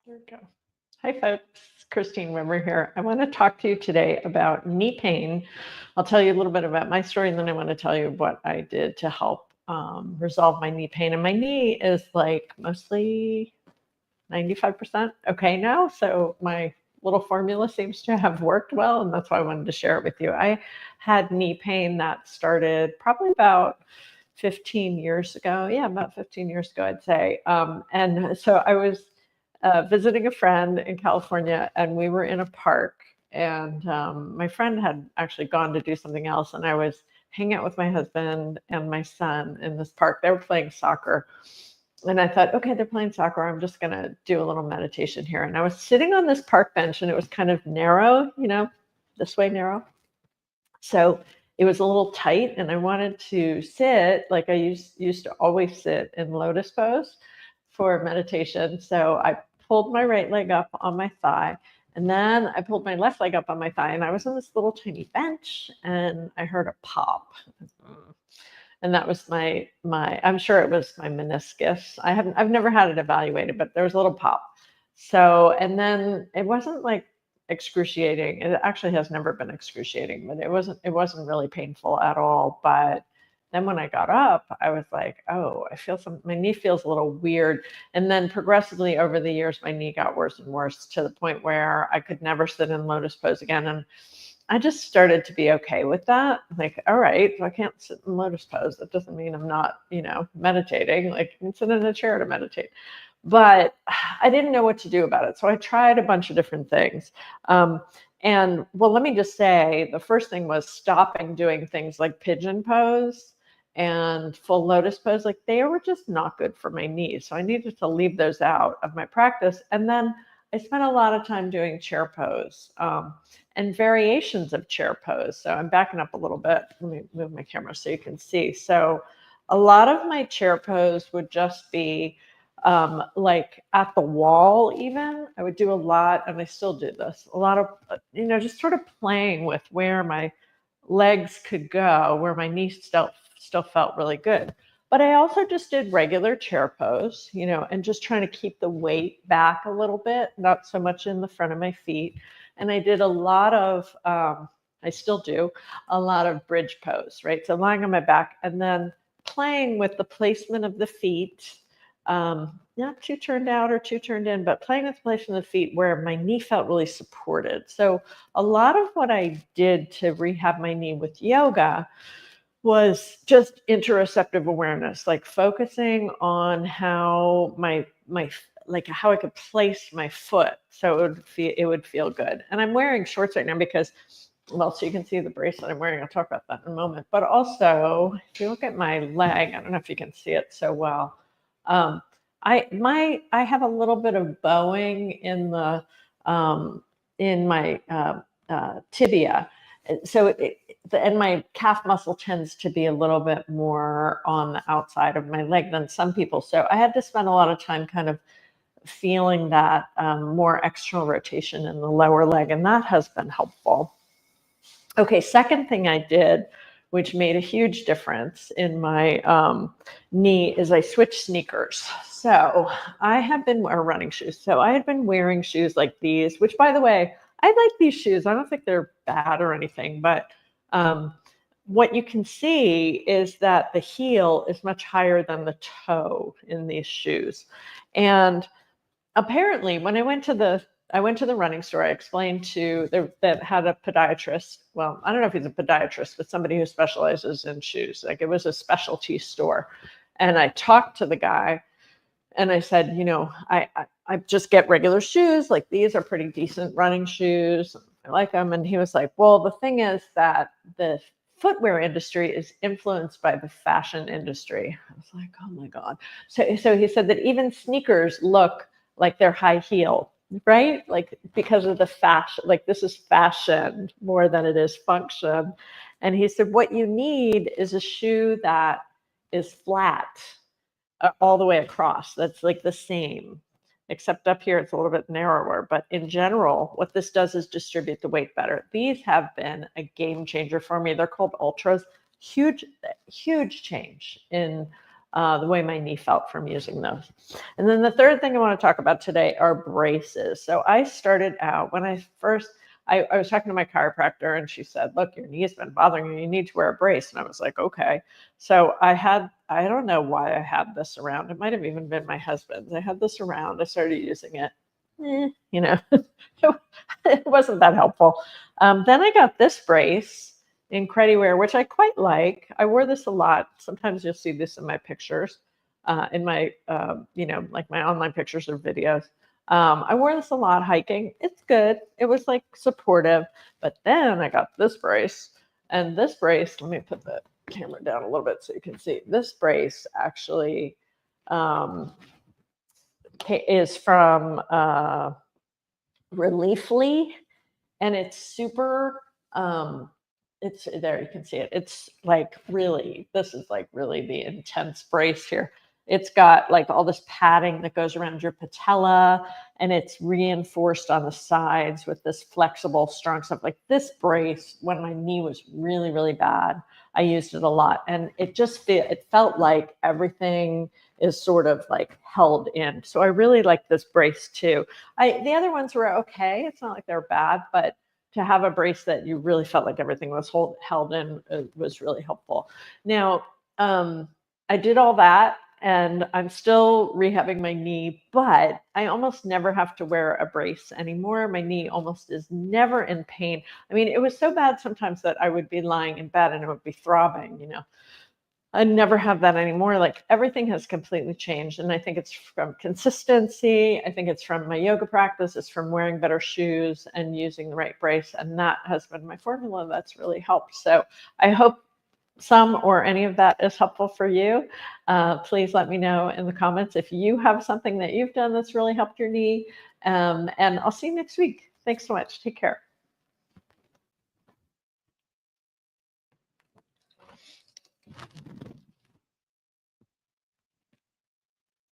There we go. Hi, folks. Christine Wimmer here. I want to talk to you today about knee pain. I'll tell you a little bit about my story, and then I want to tell you what I did to help resolve my knee pain. And my knee is like mostly 95% okay now. So my little formula seems to have worked well, and that's why I wanted to share it with you. I had knee pain that started probably about 15 years ago. Yeah, about 15 years ago, I'd say. And so I was visiting a friend in California, and we were in a park. And my friend had actually gone to do something else, and I was hanging out with my husband and my son in this park. They were playing soccer. And I thought, okay, they're playing soccer. I'm just going to do a little meditation here. And I was sitting on this park bench, and it was kind of narrow, this way narrow. So it was a little tight, and I wanted to sit like I used to always sit in lotus pose for meditation. So I pulled my right leg up on my thigh, and then I pulled my left leg up on my thigh, and I was on this little tiny bench, and I heard a pop. And that was my I'm sure it was my meniscus. I've never had it evaluated, but there was a little pop. So, and then it wasn't like excruciating. It actually has never been excruciating, but it wasn't really painful at all. But then when I got up, I was like, oh, my knee feels a little weird. And then progressively over the years, my knee got worse and worse to the point where I could never sit in lotus pose again. And I just started to be okay with that. Like, all right, so I can't sit in lotus pose. That doesn't mean I'm not, meditating. Like, I can sit in a chair to meditate. But I didn't know what to do about it. So I tried a bunch of different things. And well, let me just say, the first thing was stopping doing things like pigeon pose and full lotus pose. Like, they were just not good for my knees. So I needed to leave those out of my practice. And then I spent a lot of time doing chair pose and variations of chair pose. So I'm backing up a little bit. Let me move my camera so you can see. So a lot of my chair pose would just be like at the wall even. I would do a lot, and I still do this, a lot of, just sort of playing with where my legs could go, where my knees still felt really good. But I also just did regular chair pose, and just trying to keep the weight back a little bit, not so much in the front of my feet. And I did a lot of, I still do a lot of bridge pose, right? So lying on my back and then playing with the placement of the feet, not too turned out or too turned in, but playing with the placement of the feet where my knee felt really supported. So a lot of what I did to rehab my knee with yoga was just interoceptive awareness, like focusing on how how I could place my foot so it would feel good. And I'm wearing shorts right now because, well, so you can see the bracelet I'm wearing. I'll talk about that in a moment. But also, if you look at my leg, I don't know if you can see it so well. I have a little bit of bowing in the in my tibia. So and my calf muscle tends to be a little bit more on the outside of my leg than some people. So I had to spend a lot of time kind of feeling that more external rotation in the lower leg, and that has been helpful. Okay, second thing I did, which made a huge difference in my knee, is I switched sneakers. So I have been wearing running shoes. So I had been wearing shoes like these, which, by the way, I like these shoes. I don't think they're bad or anything, but what you can see is that the heel is much higher than the toe in these shoes. And apparently, when I went to the running store, I explained that had a podiatrist. Well, I don't know if he's a podiatrist, but somebody who specializes in shoes. Like, it was a specialty store. And I talked to the guy, and I said, I just get regular shoes. Like, these are pretty decent running shoes. I like them. And he was like, well, the thing is that the footwear industry is influenced by the fashion industry. I was like, oh my God. So he said that even sneakers look like they're high heel, right? Like, because of the fashion, like, this is fashion more than it is function. And he said, what you need is a shoe that is flat all the way across. That's like the same, except up here it's a little bit narrower. But in general, what this does is distribute the weight better. These have been a game changer for me. They're called Altras. Huge change in the way my knee felt from using those. And then the third thing I want to talk about today are braces. So I started out when I was talking to my chiropractor and she said, look, your knee's been bothering you. You need to wear a brace. And I was like, okay. So I don't know why I had this around. It might have even been my husband's. I had this around. I started using it. You know, it wasn't that helpful. Then I got this brace in Crediwear, which I quite like. I wore this a lot. Sometimes you'll see this in my pictures, in my, like my online pictures or videos. I wore this a lot hiking. It's good. It was like supportive. But then I got this brace, and this brace, let me put the camera down a little bit so you can see. This brace actually is from Reliefly, and it's super it's there, you can see it. It's like really, this is like really the intense brace here. It's got like all this padding that goes around your patella, and it's reinforced on the sides with this flexible, strong stuff. Like this brace, when my knee was really, really bad, I used it a lot, and it felt like everything is sort of like held in. So I really like this brace too. The other ones were okay. It's not like they're bad, but to have a brace that you really felt like everything was held in was really helpful. Now, I did all that, and I'm still rehabbing my knee, but I almost never have to wear a brace anymore. My knee almost is never in pain. I mean, it was so bad sometimes that I would be lying in bed and it would be throbbing. I never have that anymore. Like everything has completely changed. And I think it's from consistency. I think it's from my yoga practice. It's from wearing better shoes and using the right brace. And that has been my formula that's really helped. So I hope some or any of that is helpful for you. Please let me know in the comments if you have something that you've done that's really helped your knee. And I'll see you next week. Thanks so much. Take care.